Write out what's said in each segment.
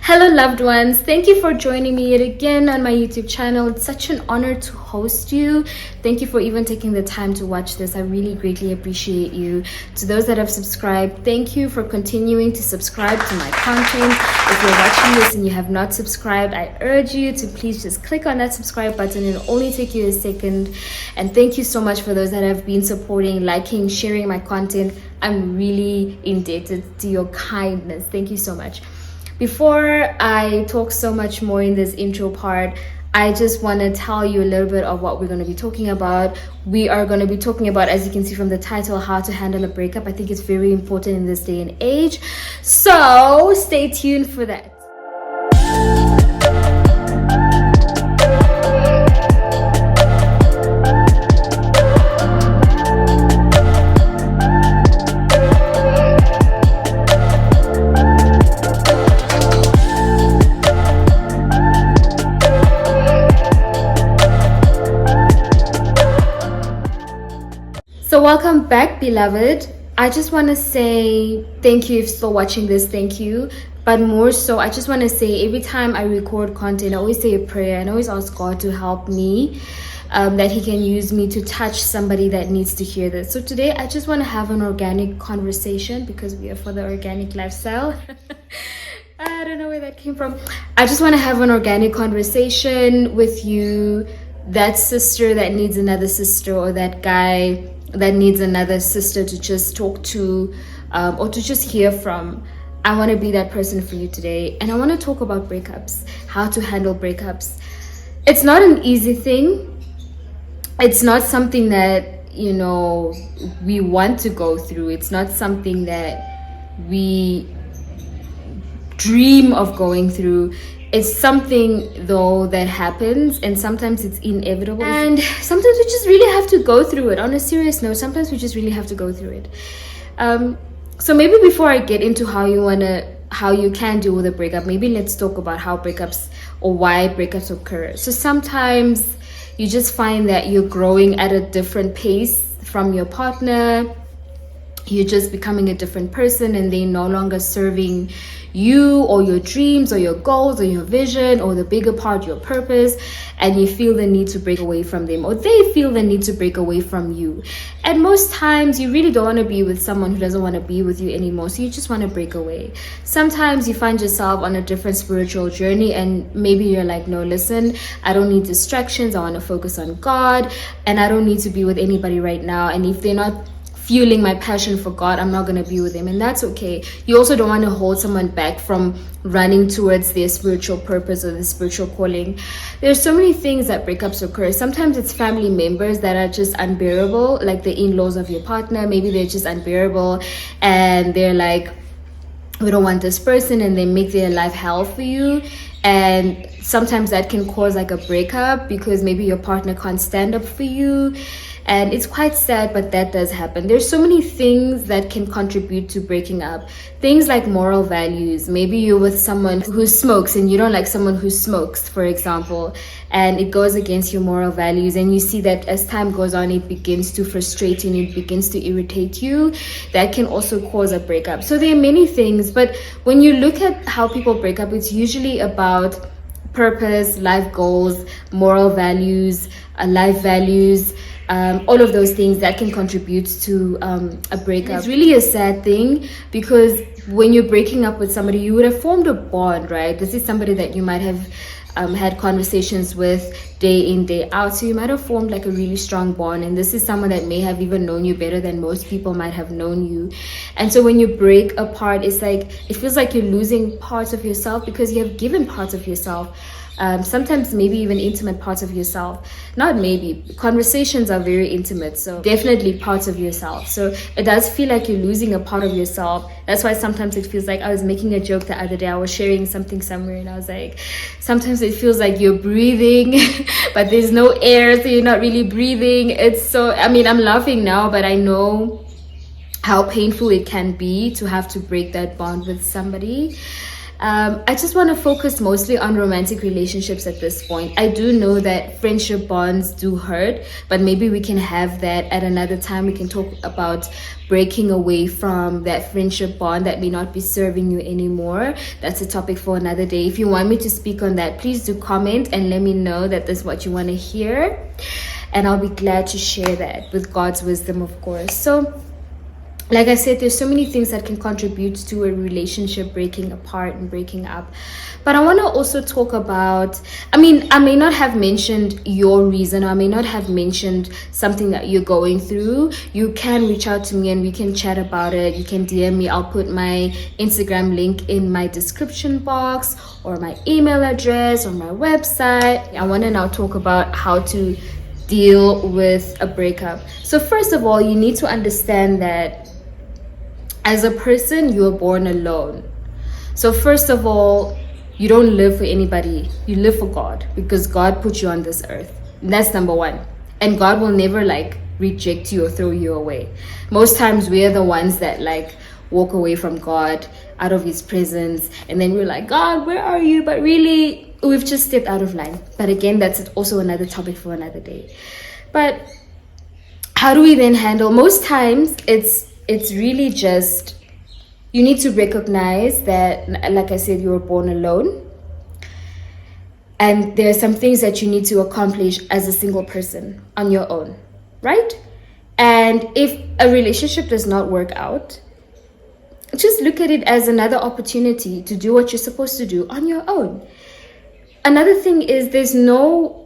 Hello, loved ones. Thank you for joining me yet again on my YouTube channel. It's such an honor to host you. Thank you for even taking the time to watch this. I really greatly appreciate you. To those that have subscribed, thank you for continuing to subscribe to my content. If you're watching this and you have not subscribed, I urge you to please just click on that subscribe button. It'll only take you a second. And thank you so much for those that have been supporting, liking, sharing my content. I'm really indebted to your kindness. Thank you so much. Before I talk so much more in this intro part, I just want to tell you a little bit of what we're going to be talking about. We are going to be talking about, as you can see from the title, how to handle a breakup. I think it's very important in this day and age. So stay tuned for that. So welcome back, beloved. I just want to say thank you if you're still watching this. Thank you. But more so, I just want to say every time I record content, I always say a prayer and I always ask God to help me, that he can use me to touch somebody that needs to hear this. So today I just want to have an organic conversation because we are for the organic lifestyle. I don't know where that came from. I just want to have an organic conversation with you, that sister that needs another sister, or that guy that needs another sister to just talk to, or to just hear from. I want to be that person for you today, and I want to talk about breakups, how to handle breakups. It's not an easy thing. It's not something that, you know, we want to go through. It's not something that we dream of going through. It's something, though, that happens, and sometimes it's inevitable. And sometimes we just really have to go through it. On a serious note, sometimes we just really have to go through it. So maybe before I get into how you can deal with a breakup, maybe let's talk about how breakups, or why breakups occur. So sometimes you just find that you're growing at a different pace from your partner. You're just becoming a different person, and they're no longer serving you or your dreams or your goals or your vision or the bigger part, your purpose, and you feel the need to break away from them, or they feel the need to break away from you. And most times you really don't want to be with someone who doesn't want to be with you anymore, so you just want to break away. Sometimes you find yourself on a different spiritual journey, and maybe you're like, no, listen, I don't need distractions. I want to focus on God, and I don't need to be with anybody right now. And if they're not fueling my passion for God, I'm not going to be with them, and that's okay. You also don't want to hold someone back from running towards their spiritual purpose or their spiritual calling. There's so many things that breakups occur. Sometimes it's family members that are just unbearable, like the in-laws of your partner. Maybe they're just unbearable and they're like, we don't want this person, and they make their life hell for you. And sometimes that can cause like a breakup because maybe your partner can't stand up for you. And it's quite sad, but that does happen. There's so many things that can contribute to breaking up. Things like moral values. Maybe you're with someone who smokes and you don't like someone who smokes, for example, and it goes against your moral values, and you see that as time goes on, it begins to frustrate you and it begins to irritate you. That can also cause a breakup. So there are many things, but when you look at how people break up, it's usually about purpose, life goals, moral values, life values, all of those things that can contribute to a breakup. It's really a sad thing because when you're breaking up with somebody, you would have formed a bond, right? This is somebody that you might have had conversations with day in, day out. So you might have formed like a really strong bond, and this is someone that may have even known you better than most people might have known you. And so when you break apart, it's like, it feels like you're losing parts of yourself because you have given parts of yourself. Sometimes maybe even intimate parts of yourself. Not maybe, conversations are very intimate, so definitely parts of yourself. So it does feel like you're losing a part of yourself. That's why sometimes it feels like, I was making a joke the other day, I was sharing something somewhere, and I was like, sometimes it feels like you're breathing but there's no air, so you're not really breathing. It's so, I mean, I'm laughing now, but I know how painful it can be to have to break that bond with somebody. I just want to focus mostly on romantic relationships at this point. I do know that friendship bonds do hurt, but maybe we can have that at another time. We can talk about breaking away from that friendship bond that may not be serving you anymore. That's a topic for another day. If you want me to speak on that, please do comment and let me know that this is what you want to hear. And I'll be glad to share that with God's wisdom, of course. So, like I said, there's so many things that can contribute to a relationship breaking apart and breaking up. But I want to also talk about, I may not have mentioned your reason, or I may not have mentioned something that you're going through. You can reach out to me and we can chat about it. You can DM me. I'll put my Instagram link in my description box, or my email address, or my website. I want to now talk about how to deal with a breakup. So first of all, you need to understand that as a person, you are born alone. So first of all, you don't live for anybody. You live for God, because God put you on this earth. And that's number one. And God will never reject you or throw you away. Most times we are the ones that walk away from God, out of his presence, and then we're like, God, where are you? But really, we've just stepped out of line. But again, that's also another topic for another day. But how do we then handle? Most times it's really just, you need to recognize that, like I said, you were born alone. And there are some things that you need to accomplish as a single person on your own, right? And if a relationship does not work out, just look at it as another opportunity to do what you're supposed to do on your own. Another thing is, there's no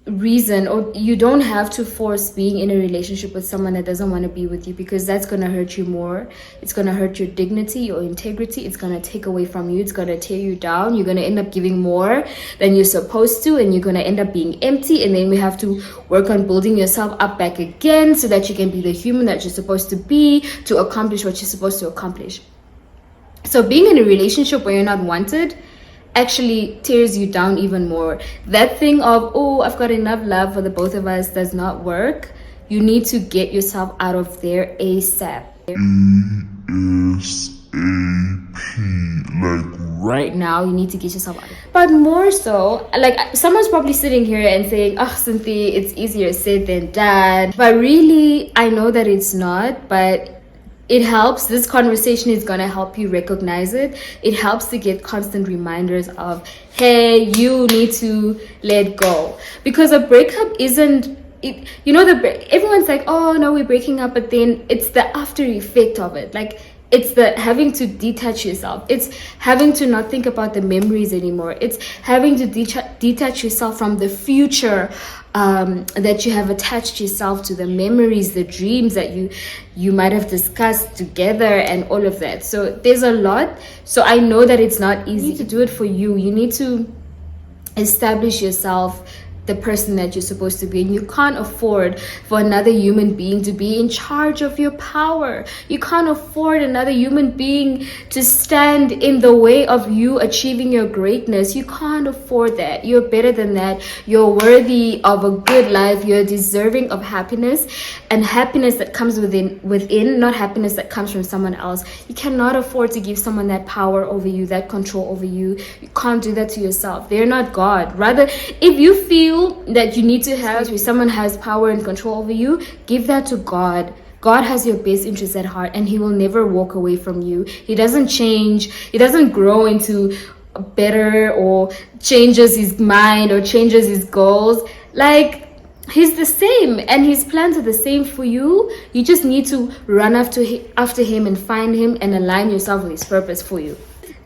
reason, or you don't have to force being in a relationship with someone that doesn't want to be with you, because that's going to hurt you more. It's going to hurt your dignity, your integrity. It's going to take away from you. It's going to tear you down. You're going to end up giving more than you're supposed to, and you're going to end up being empty. And then we have to work on building yourself up back again, so that you can be the human that you're supposed to be, to accomplish what you're supposed to accomplish. So being in a relationship where you're not wanted actually tears you down even more. That thing of, oh, I've got enough love for the both of us, does not work. You need to get yourself out of there ASAP. Right now, you need to get yourself out of there. But more so, someone's probably sitting here and saying, oh, Cynthia, it's easier said than done. But really, I know that it's not, but it helps. This conversation is going to help you recognize it. It helps to get constant reminders of, hey, you need to let go. Because a breakup isn't, everyone's like, oh no, we're breaking up, but then it's the after effect of it. It's the having to detach yourself. It's having to not think about the memories anymore. It's having to detach yourself from the future that you have attached yourself to, the memories, the dreams that you might have discussed together, and all of that. So there's a lot. So I know that it's not easy to do it for you. You need to establish yourself, the person that you're supposed to be, and you can't afford for another human being to be in charge of your power. You can't afford another human being to stand in the way of you achieving your greatness. You can't afford that. You're better than that. You're worthy of a good life. You're deserving of happiness, and happiness that comes within, not happiness that comes from someone else. You cannot afford to give someone that power over you, that control over you. You can't do that to yourself. They're not God. Rather, if you feel that you need to have where someone has power and control over you, give that to God. God has your best interest at heart, and he will never walk away from you. He doesn't change. He doesn't grow into better, or changes his mind, or changes his goals. He's the same, and his plans are the same for you. You just need to run after him and find him and align yourself with his purpose for you.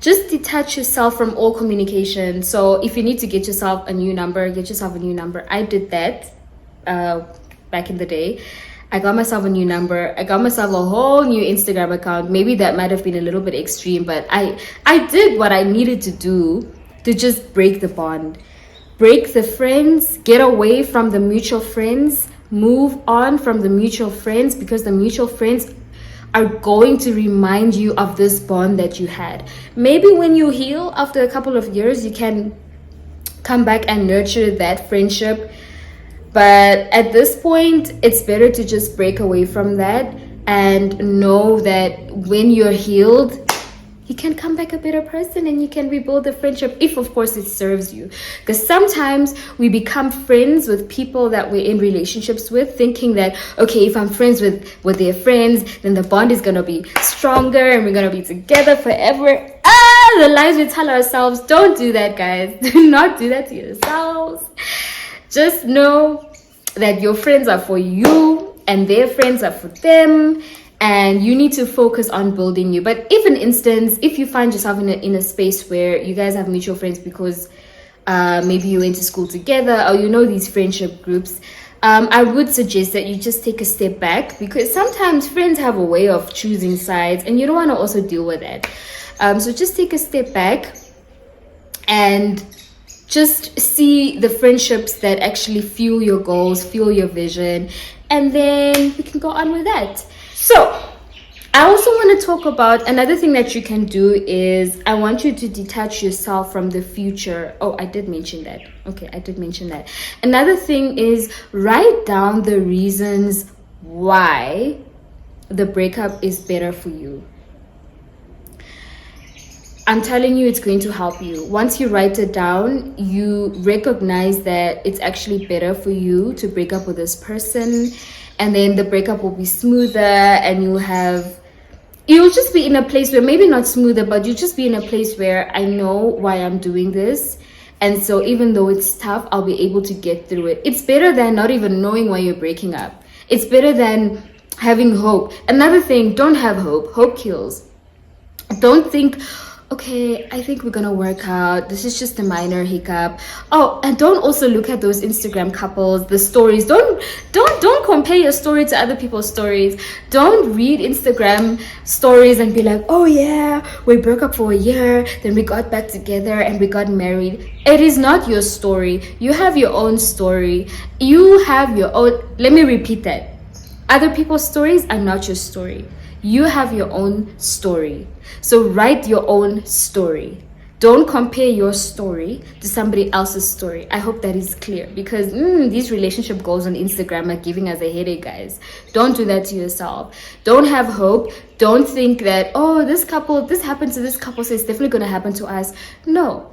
Just detach yourself from all communication. So if you need to get yourself a new number, get yourself a new number. I did that back in the day. I got myself a new number. I got myself a whole new Instagram account. Maybe that might have been a little bit extreme, but I did what I needed to do to just break the bond. Break the friends, get away from the mutual friends, move on from the mutual friends, because the mutual friends are going to remind you of this bond that you had. Maybe when you heal after a couple of years, you can come back and nurture that friendship. But at this point, it's better to just break away from that and know that when you're healed, you can come back a better person and you can rebuild the friendship, if of course it serves you. Because sometimes we become friends with people that we're in relationships with, thinking that, okay, if I'm friends with their friends, then the bond is going to be stronger and we're going to be together forever. The lies we tell ourselves. Don't do that, guys. Do not do that to yourselves. Just know that your friends are for you and their friends are for them, and you need to focus on building you. But if an instance, if you find yourself in a space where you guys have mutual friends because maybe you went to school together, or you know these friendship groups, I would suggest that you just take a step back, because sometimes friends have a way of choosing sides and you don't want to also deal with that. So just take a step back and just see the friendships that actually fuel your goals, fuel your vision, and then we can go on with that. So I also want to talk about another thing that you can do is I want you to detach yourself from the future. Oh, I did mention that. Okay, I did mention that. Another thing is write down the reasons why the breakup is better for you. I'm telling you, it's going to help you. Once you write it down, you recognize that it's actually better for you to break up with this person, and then the breakup will be smoother, and you'll just be in a place where, maybe not smoother, but you'll just be in a place where I know why I'm doing this. And so even though it's tough, I'll be able to get through it. It's better than not even knowing why you're breaking up. It's better than having hope. Another thing, don't have hope. Hope kills. Don't think, okay, I think we're gonna work out. This is just a minor hiccup. Oh, and don't also look at those Instagram couples, the stories. Don't compare your story to other people's stories. Don't read Instagram stories and be like, oh yeah, we broke up for a year, then we got back together and we got married. It is not your story. You have your own story. You have your own. Let me repeat that. Other people's stories are not your story. You have your own story. So write your own story. Don't compare your story to somebody else's story. I hope that is clear, because these relationship goals on Instagram are giving us a headache, guys. Don't do that to yourself. Don't have hope. Don't think that, oh, this happened to this couple, so it's definitely going to happen to us. No.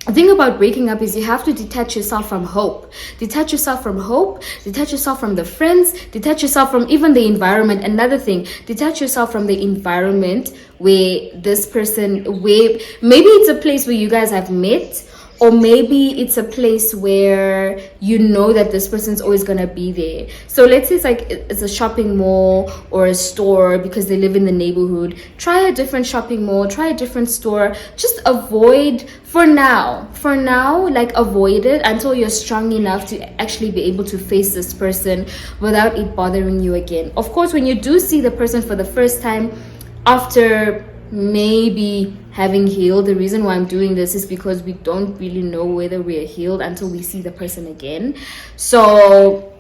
The thing about breaking up is you have to detach yourself from hope. Detach yourself from hope. Detach yourself from the friends. Detach yourself from even the environment. Another thing, detach yourself from the environment where this person, where maybe it's a place where you guys have met, or maybe it's a place where you know that this person's always gonna be there. So let's say it's a shopping mall or a store because they live in the neighborhood. Try a different shopping mall, try a different store. Just avoid for now, like avoid it until you're strong enough to actually be able to face this person without it bothering you again. Of course, when you do see the person for the first time after maybe having healed, the reason why I'm doing this is because we don't really know whether we are healed until we see the person again. So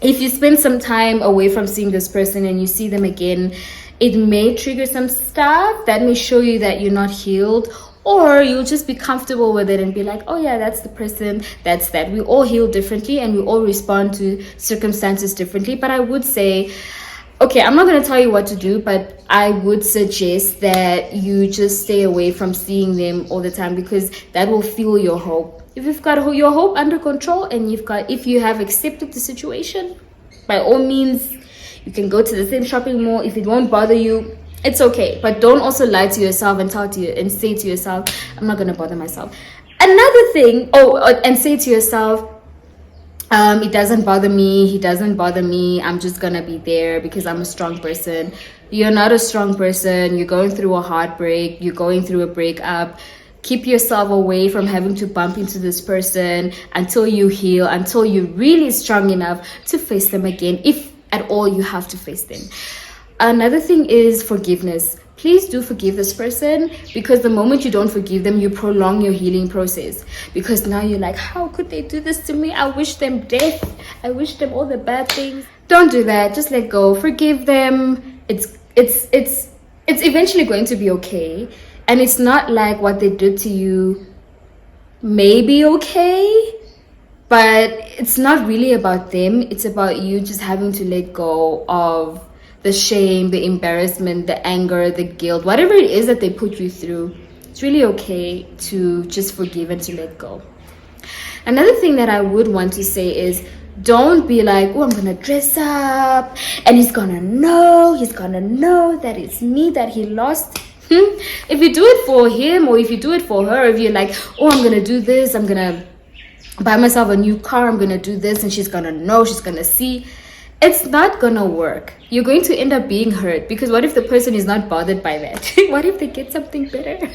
if you spend some time away from seeing this person and you see them again, it may trigger some stuff that may show you that you're not healed, or you'll just be comfortable with it and be like, oh yeah, that's the person, that's that. We all heal differently and we all respond to circumstances differently. But I would say, okay, I'm not going to tell you what to do, but I would suggest that you just stay away from seeing them all the time, because that will fuel your hope. If you've got your hope under control and if you have accepted the situation, by all means, you can go to the same shopping mall. If it won't bother you, it's okay. But don't also lie to yourself and say to yourself, I'm not going to bother myself. Another thing, and say to yourself, it doesn't bother me, he doesn't bother me, I'm just gonna be there because I'm a strong person. You're not a strong person. You're going through a heartbreak, you're going through a breakup. Keep yourself away from having to bump into this person until you heal, until you're really strong enough to face them again, if at all you have to face them. Another thing is forgiveness. Please do forgive this person, because the moment you don't forgive them, you prolong your healing process. Because now you're like, how could they do this to me? I wish them death. I wish them all the bad things. Don't do that. Just let go. Forgive them. It's eventually going to be okay. And it's not like what they did to you may be okay, but it's not really about them. It's about you just having to let go of the shame, the embarrassment, the anger, the guilt, whatever it is that they put you through, it's really okay to just forgive and to let go. Another thing that I would want to say is, don't be like, oh, I'm gonna dress up and he's gonna know that it's me that he lost. If you do it for him, or if you do it for her, if you're like, oh, I'm gonna do this, I'm gonna buy myself a new car, I'm gonna do this, and she's gonna know, she's gonna see, it's not gonna work. You're going to end up being hurt, because what if the person is not bothered by that? What if they get something better?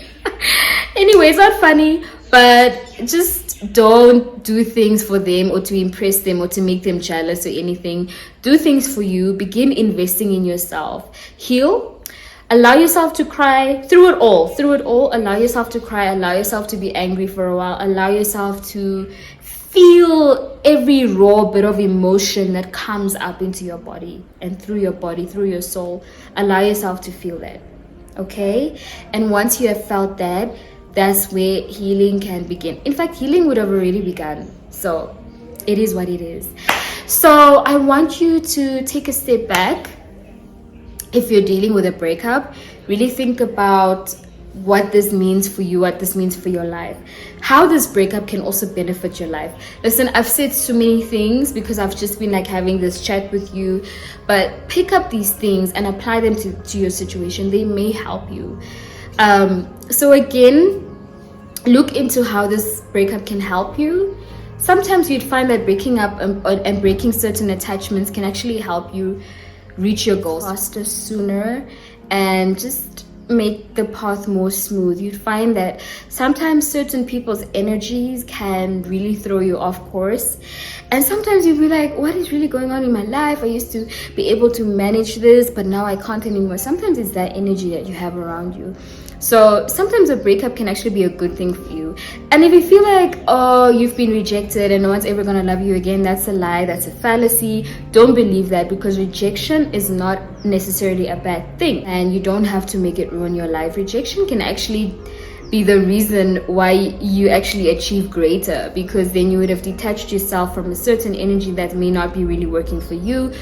Anyway, it's not funny, but just don't do things for them or to impress them or to make them jealous or anything. Do things for you. Begin investing in yourself. Heal. Allow yourself to cry through it all. Allow yourself to cry. Allow yourself to be angry for a while. Allow yourself to feel every raw bit of emotion that comes up into your body and through your soul. Allow yourself to feel that. Okay? And once you have felt that, that's where healing can begin. In fact, healing would have already begun. So it is what it is. So I want you to take a step back. If you're dealing with a breakup, really think about what this means for you, what this means for your life, how this breakup can also benefit your life. Listen, I've said so many things because I've just been like having this chat with you, but pick up these things and apply them to your situation. They may help you. So again, look into how this breakup can help you. Sometimes you'd find that breaking up and breaking certain attachments can actually help you reach your goals faster, sooner, and just make the path more smooth. You'd find that sometimes certain people's energies can really throw you off course, and sometimes you'd be like, what is really going on in my life? I used to be able to manage this, but now I can't anymore. Sometimes it's that energy that you have around you. So sometimes a breakup can actually be a good thing for you. And if you feel like, oh, you've been rejected and no one's ever gonna love you again, that's a lie, that's a fallacy. Don't believe that, because rejection is not necessarily a bad thing, and you don't have to make it ruin your life. Rejection can actually be the reason why you actually achieve greater, because then you would have detached yourself from a certain energy that may not be really working for you.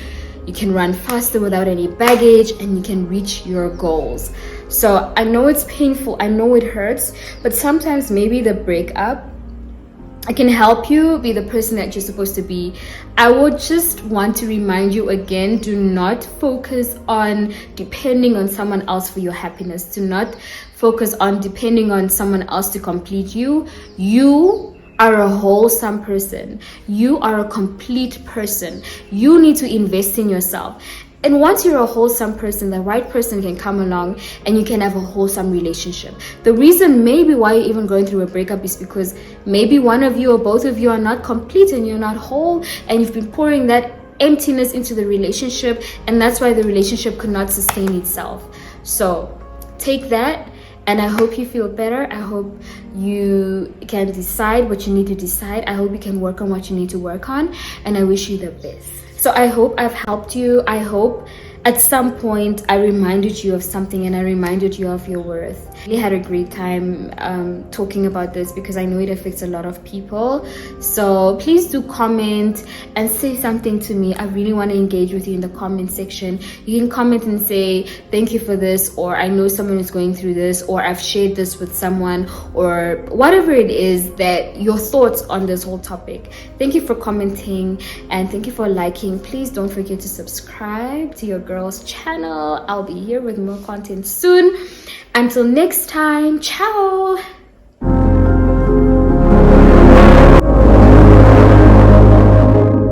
You can run faster without any baggage, and you can reach your goals. So I know it's painful, I know it hurts, but sometimes maybe the breakup, it can help you be the person that you're supposed to be. I would just want to remind you again, do not focus on depending on someone else for your happiness. Do not focus on depending on someone else to complete you. You are a wholesome person. You are a complete person. You need to invest in yourself. And once you're a wholesome person, the right person can come along and you can have a wholesome relationship. The reason maybe why you're even going through a breakup is because maybe one of you or both of you are not complete and you're not whole, and you've been pouring that emptiness into the relationship, and that's why the relationship could not sustain itself. So take that, and I hope you feel better. I hope you can decide what you need to decide. I hope you can work on what you need to work on, and I wish you the best. So I hope I've helped you. I hope at some point I reminded you of something, and I reminded you of your worth. I really had a great time talking about this, because I know it affects a lot of people. So please do comment and say something to me. I really want to engage with you in the comment section. You can comment and say, thank you for this, or I know someone is going through this, or I've shared this with someone, or whatever it is that your thoughts on this whole topic. Thank you for commenting, and thank you for liking. Please don't forget to subscribe to your girl's channel. I'll be here with more content soon. Until next time, ciao.